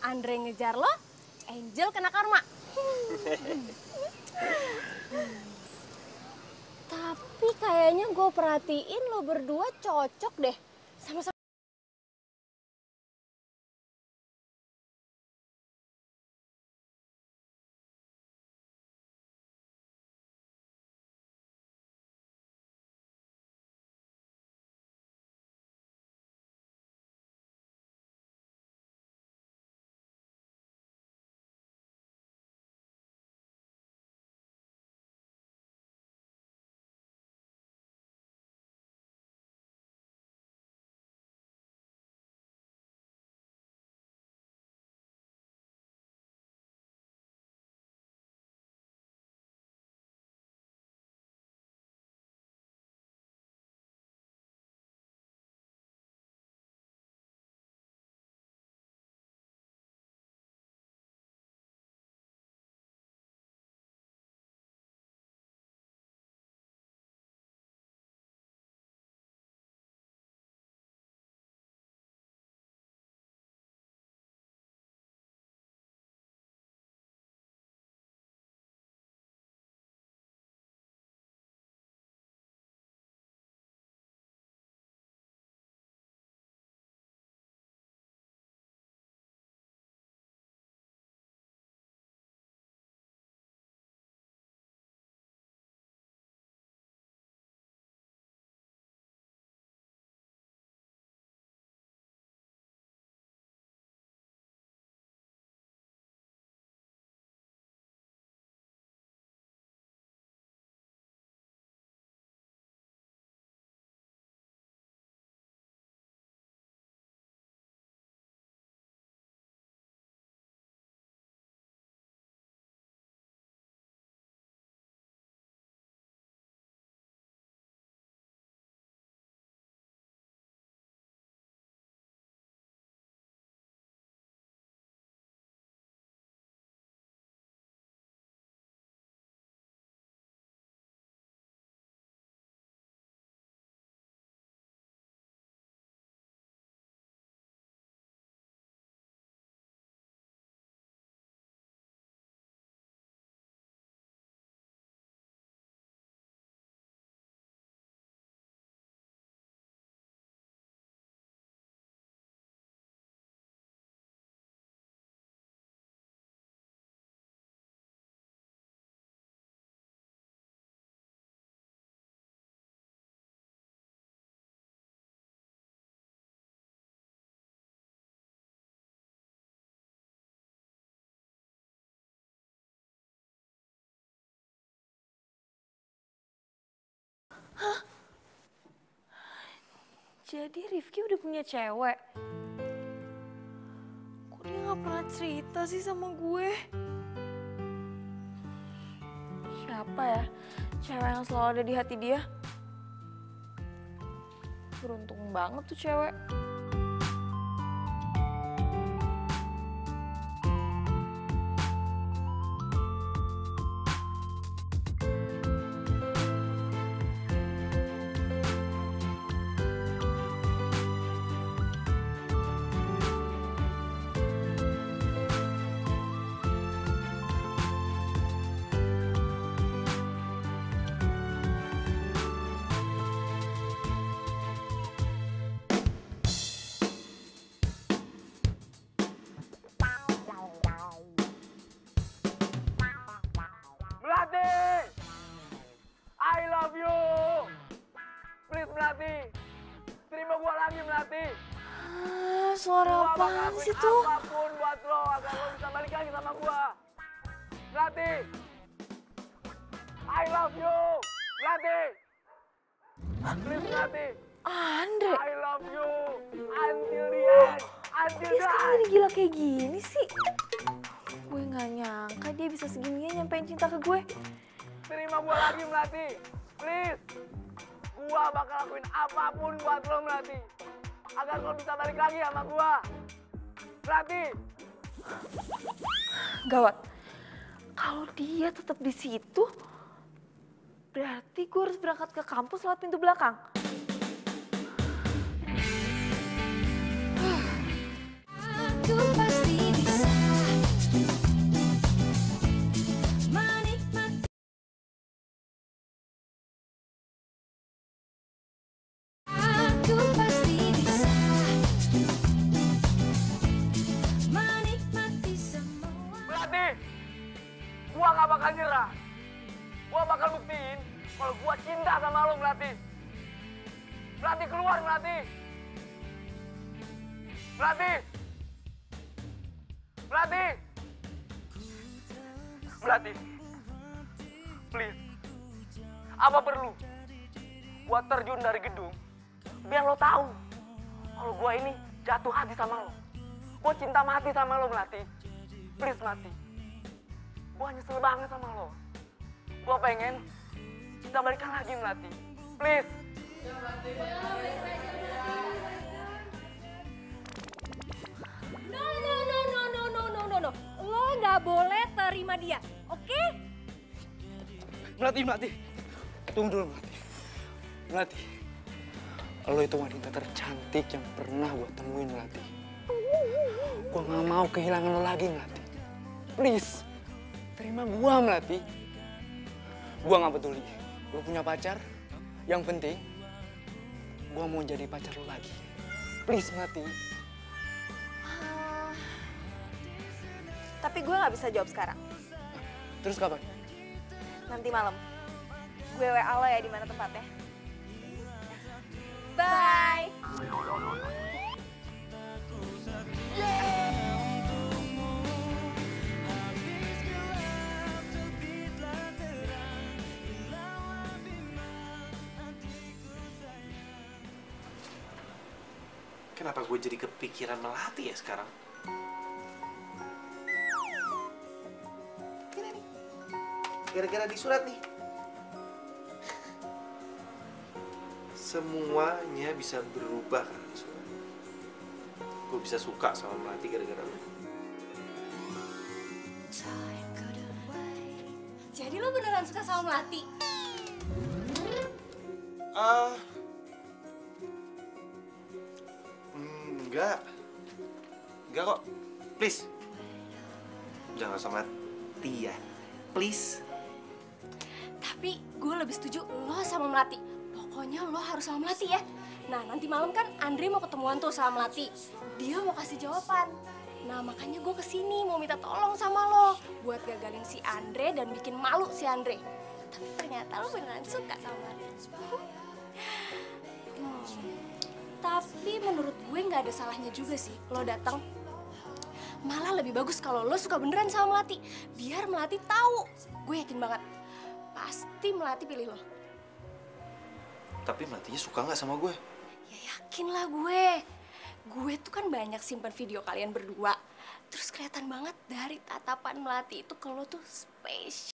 Andre ngejar lo, Angel kena karma. Tapi kayaknya gue perhatiin lo berdua cocok deh. Sama-sama. Jadi Rifki udah punya cewek? Kok dia gak pernah cerita sih sama gue? Siapa ya cewek yang selalu ada di hati dia? Beruntung banget tuh cewek. Melati! I love you! Please Melati! Terima gua lagi Melati! Suara apaan sih tuh? Apapun buat lo agar lo bisa balik lagi sama gua. Melati! I love you! Melati! Please Melati! Andre! I love you! Until the end! Until Dia the sekarang end! jadi gila kayak gini sih. Gue gak nyangka dia bisa segininya nyampein cinta ke gue. Terima gua lagi Melati! Please! Gua bakal lakuin apapun buat lo Melati! Agar lo bisa balik lagi sama gua! Melati! Gawat. Kalau dia tetap di situ, berarti gue harus berangkat ke kampus lewat pintu belakang. Aku pasti bisa menikmati. Aku pasti bisa menikmati semua. Melati! Gua gak bakal nyerah. Gua bakal buktiin kalau gua cinta sama lo Melati. Melati keluar Melati! Melati! Melati! Melati! Please. Apa perlu gua terjun dari gedung biar lo tahu kalau gua ini jatuh hati sama lo. Gua cinta mati sama lo Melati. Please Melati. Gua nyesel banget sama lo. Gua pengen kita balikan lagi Melati. Please. No. Lo nggak boleh terima dia, oke? Melati. Tunggu dulu Melati. Melati. Lo itu wanita tercantik yang pernah gue temuin Melati. Gue gak mau kehilangan lo lagi Melati. Please. Terima gue Melati. Gue gak peduli. Lo punya pacar. Yang penting. Gue mau jadi pacar lo lagi. Please Melati. Tapi gue gak bisa jawab sekarang. Terus kapan? Nanti malam. Gue WA lo ya di mana tempatnya. Bye. Kenapa gue jadi kepikiran Melati ya sekarang? Gini nih. Gara-gara di surat nih. Semuanya bisa berubah karena di surat. Gue bisa suka sama Melati gara-gara lu. Jadi lo beneran suka sama Melati? Enggak kok. Please. Jangan sama Tia. Please. Tapi gue lebih setuju lo sama Melati. Pokoknya lo harus sama Melati ya. Nah nanti malam kan Andre mau ketemuan tuh sama Melati. Dia mau kasih jawaban. Nah makanya gue kesini mau minta tolong sama lo. Buat gagalin si Andre dan bikin malu si Andre. Tapi ternyata lo beneran suka sama Melati. Tapi menurut gue nggak ada salahnya juga sih lo datang. Malah lebih bagus kalau lo suka beneran sama Melati. Biar Melati tahu. Gue yakin banget. Pasti Melati pilih lo. Tapi Melatinya suka nggak sama gue? Ya yakin lah gue. Gue tuh kan banyak simpen video kalian berdua. Terus kelihatan banget dari tatapan Melati itu kalau tuh spesial.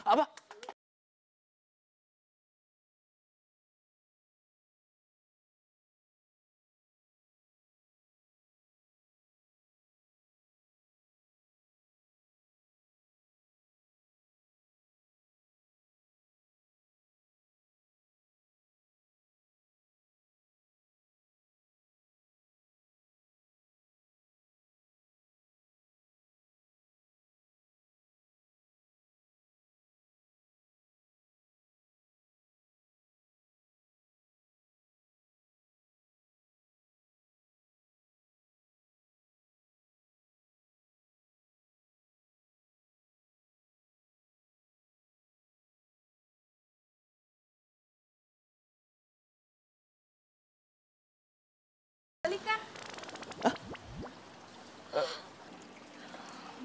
Apa?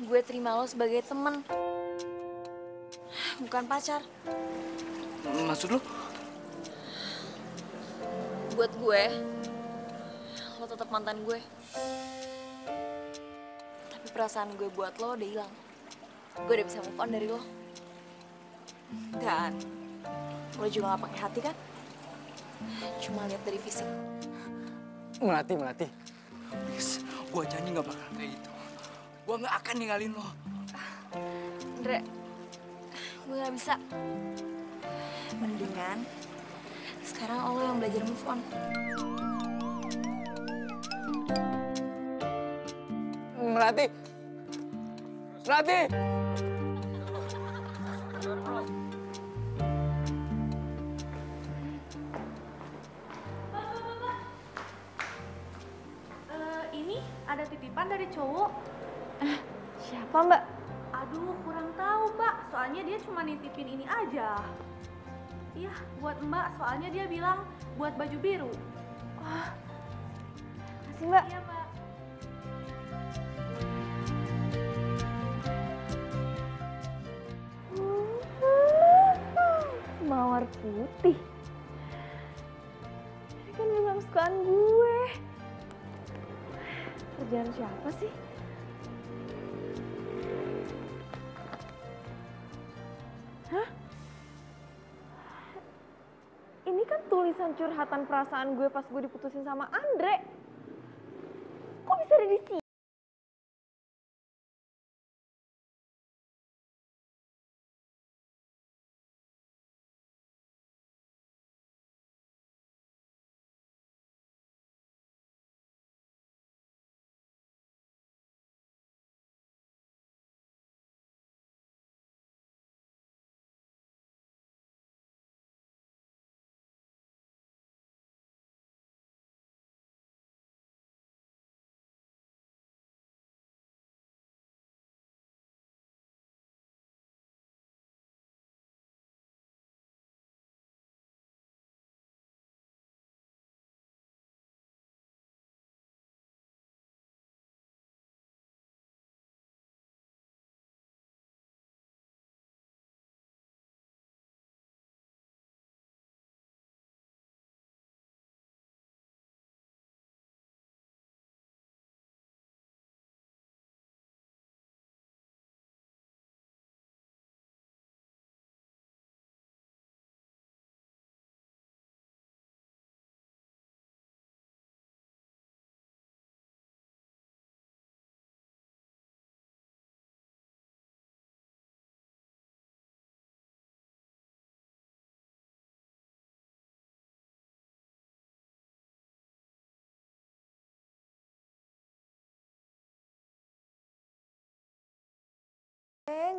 Gue terima lo sebagai temen, bukan pacar. Maksud lu? Buat gue, lo tetap mantan gue. Tapi perasaan gue buat lo udah hilang. Gue udah bisa move on dari lo. Dan lo juga gak pakai hati kan? Cuma lihat dari fisik. Melati. Please, gue janji gak bakal kayak gitu. Gue gak akan ninggalin lo. Andre, gue gak bisa. Mendingan sekarang lo yang belajar move on. Melati! Ini ada titipan dari cowok. Siapa mbak? Aduh, kurang tahu mbak. Soalnya dia cuma nitipin ini aja. Iya, buat mbak. Soalnya dia bilang buat baju biru. Makasih mbak. Iya mbak. Mawar putih. Ini kan memang kesukaan gue. Kerjaan siapa sih? Hah? Ini kan tulisan curhatan perasaan gue pas gue diputusin sama Andre. Kok bisa ada di sini?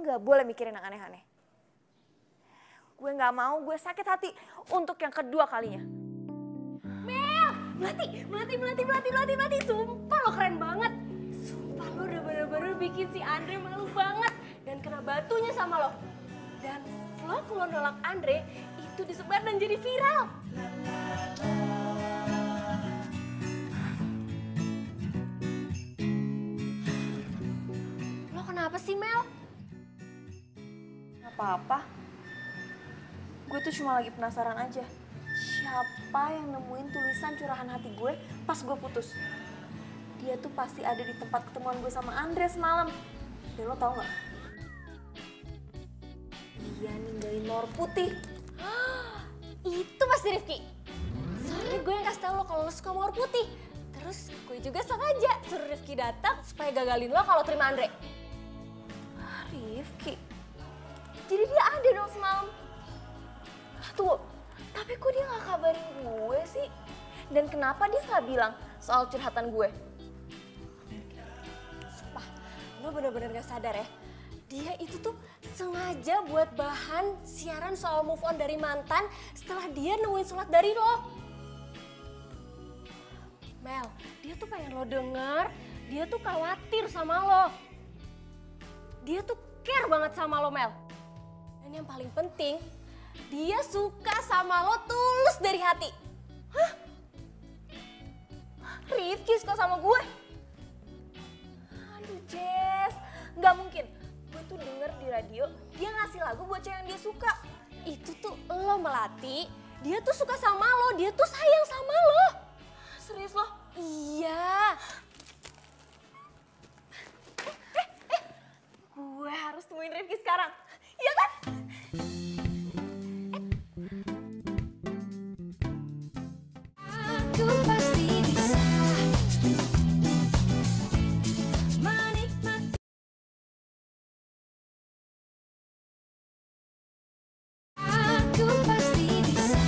nggak boleh mikirin yang aneh-aneh. Gue nggak mau gue sakit hati untuk yang kedua kalinya. Melati, sumpah lo keren banget. Sumpah lo udah bener-bener bikin si Andre malu banget dan kena batunya sama lo. Dan vlog lo nolak Andre itu disebar dan jadi viral. Lo kenapa sih Mel? Gak apa-apa. Gue tuh cuma lagi penasaran aja. Siapa yang nemuin tulisan curahan hati gue pas gue putus? Dia tuh pasti ada di tempat ketemuan gue sama Andre semalam. Dan lo tau gak? Dia ninggalin mawar putih. Itu pasti Rifki. Soalnya gue yang kasih tau lo kalau lo suka mawar putih. Terus gue juga sengaja suruh Rifki datang supaya gagalin lo kalau terima Andre. Rifki? Jadi dia ada dong semalam? Tunggu, tapi kok dia gak kabarin gue sih? Dan kenapa dia gak bilang soal curhatan gue? Sumpah, lo bener-bener gak sadar ya. Dia itu tuh sengaja buat bahan siaran soal move on dari mantan setelah dia nemuin surat dari lo. Mel, dia tuh pengen lo denger, dia tuh khawatir sama lo. Dia tuh care banget sama lo, Mel. Dan yang paling penting, dia suka sama lo tulus dari hati. Hah? Rifki suka sama gue? Aduh Jess, gak mungkin. Gue tuh denger di radio, dia ngasih lagu buat cewek yang dia suka. Itu tuh lo Melati, dia tuh suka sama lo, dia tuh sayang sama lo. Serius lo? Iya. Gue harus temuin Rifki sekarang, iya kan? Aku pasti bisa menikmati. Aku pasti bisa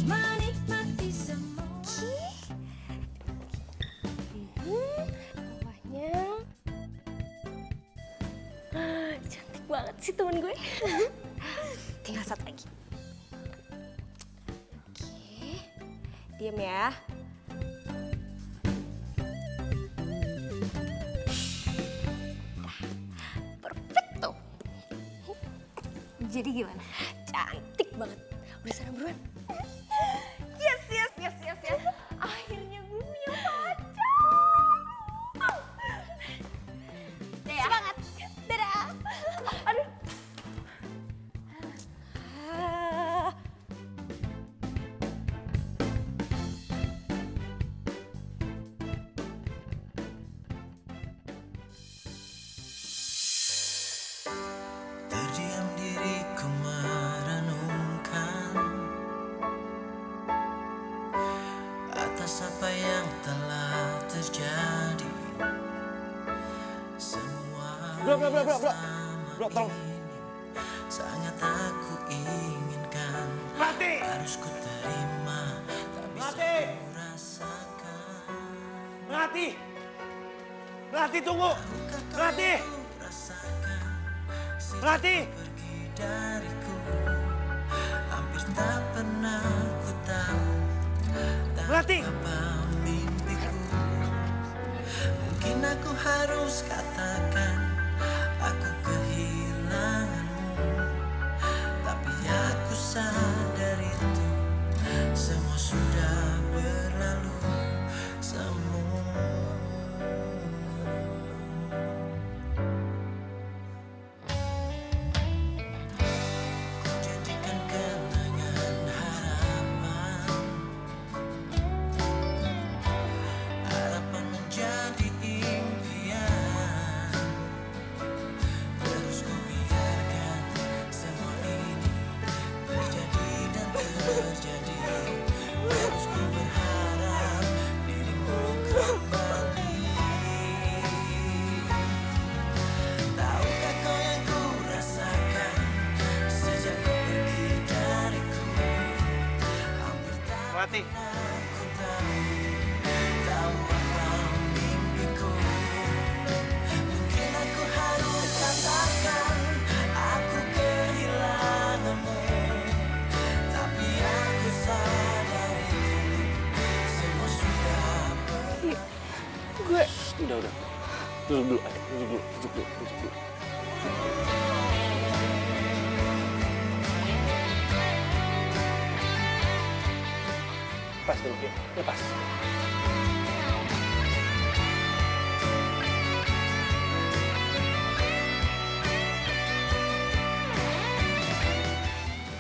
menikmati semua. Bawahnya. Cantik banget sih temen gue. Tinggal satu lagi. Diam ya. Perfecto. Jadi gimana? Cantik banget. Udah sana buruan. Yes. Akhirnya gue punya pacar. Semangat. Dadah. Aduh. Terdiam diriku merenungkan atas apa yang telah terjadi. Semua Bro, tolong. sangat aku inginkan. Melati! Harus ku terima, tak bisa Melati! ku rasakan. Melati! Melati, tunggu! Melati! Melati! Pergi dariku, hampir tak pernah ku tahu. Melati! Apa mimpiku? Mungkin aku harus katakan aku kehilanganmu, tapi aku sadar itu semua sudah berlalu. Semua jadikan kenangan harapan. Harapan menjadi impian. Terus ku biarkan semua ini terjadi dan terjadi. Terus ku berharap dirimu kembali. Tahukah kau yang ku rasakan sejak kau pergi dariku? Hampir tak Melati! aku tahu apa mimpiku. Mungkin udah. Duduk dulu, ayo. Duduk dulu. Lepas dulu ya, lepas.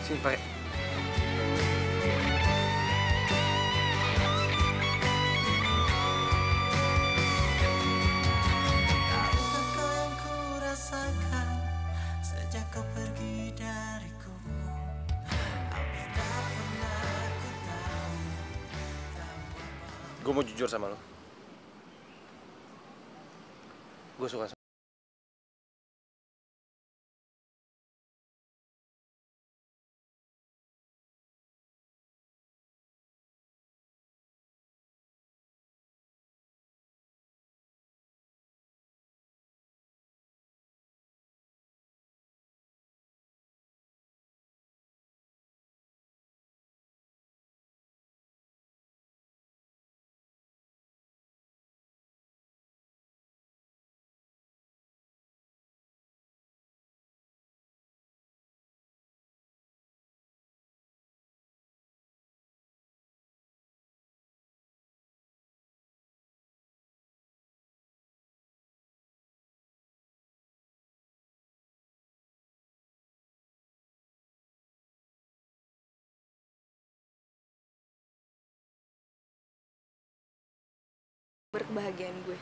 Sini pakai. Tahukah kau yang ku rasakan sejak kau pergi dariku? Hampir tak pernah ku tahu. Gue mau jujur sama lo. Gue suka sama berkebahagiaan gue.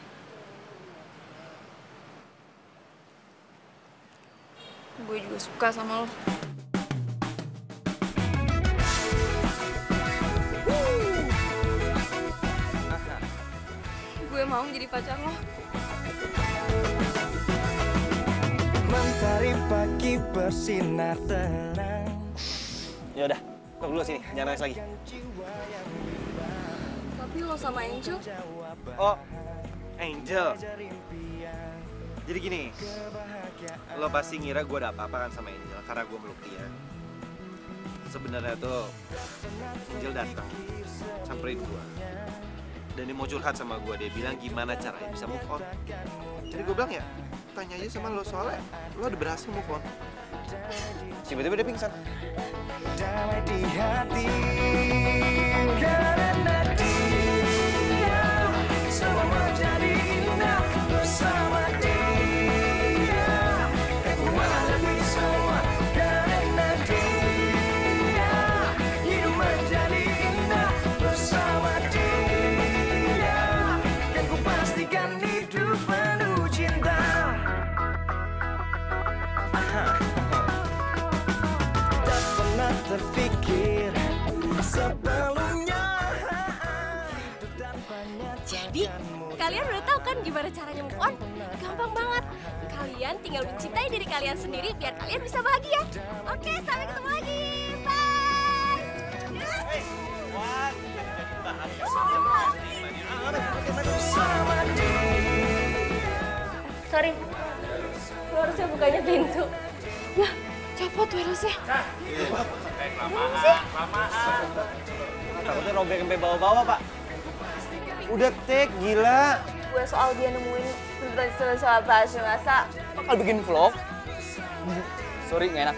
Gue juga suka sama lo. Gue mau jadi pacar lo. Mentari pagi bersinar terang. Ya udah, tok dulu sini, jangan nangis lagi. Tapi lo sama Angel, Oh, Angel. Jadi gini, lo pasti ngira gue ada apa-apa kan sama Angel karena gue meluk dia. Sebenarnya tuh Angel datang, samperin gue. Dan dia mau curhat sama gue, dia bilang gimana caranya bisa move on. Jadi gue bilang ya, tanya aja sama lo soalnya lo udah berhasil move on. Tiba-tiba dia pingsan. Damai di hati karena dia semua jadi indah bersama dia. Aku menghadapi semua karena dia. Hidup menjadi indah bersama dia. Dan ku pastikan hidup penuh cinta. Tak pernah terfikir sebelumnya. Jadi, kalian udah tahu kan gimana caranya move on? Gampang banget. Kalian tinggal mencintai diri kalian sendiri biar kalian bisa bahagia. Oke, sampai ketemu lagi. Bye. Sorry, lo harusnya bukanya pintu. Ya, copot wirelessnya. Takutnya robek sampai bawah-bawah, Pak. Udah take, gila. gue soal dia nemuin soal bahasa masa. Bakal bikin vlog. Sorry, nggak enak.